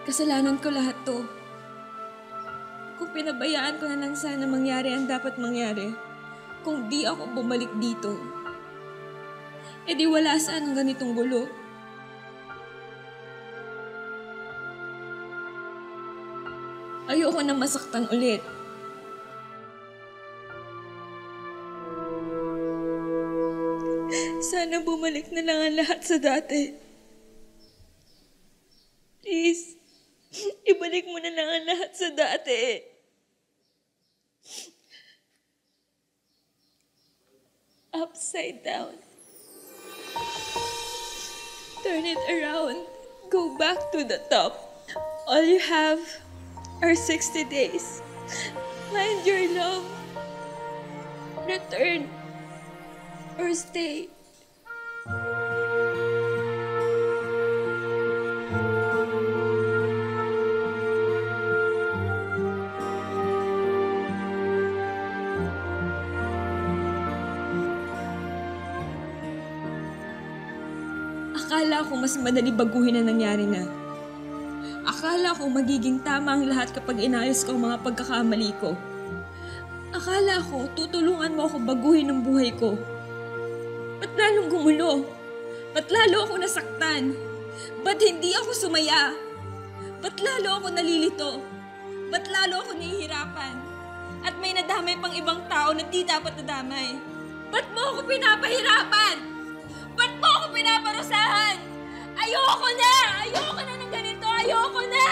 Kasalanan ko lahat to. Kung pinabayaan ko na lang sana mangyari ang dapat mangyari, kung di ako bumalik dito, edi wala saan ang ganitong gulo. Ayoko na masaktan ulit. Sana bumalik na lang ang lahat sa dati. Please, ibalik mo na lang ang lahat sa dati. Upside down. Turn it around. Go back to the top. All you have are 60 days. Find your love. Return or stay. Akala ko mas madali baguhin ang nangyari na. Akala ko magiging tama ang lahat kapag inayos ko ang mga pagkakamali ko. Akala ko tutulungan mo ako baguhin ang buhay ko. Ba't lalong gumulo? Ba't lalo ako nasaktan? Ba't hindi ako sumaya? Ba't lalo ako nalilito? Ba't lalo ako nahihirapan? At may nadamay pang ibang tao na di dapat nadamay. Ba't mo ako pinapahirapan? Ba't mo ako pinaparusahan? Ayoko na! Ayoko na ng ganito! Ayoko na!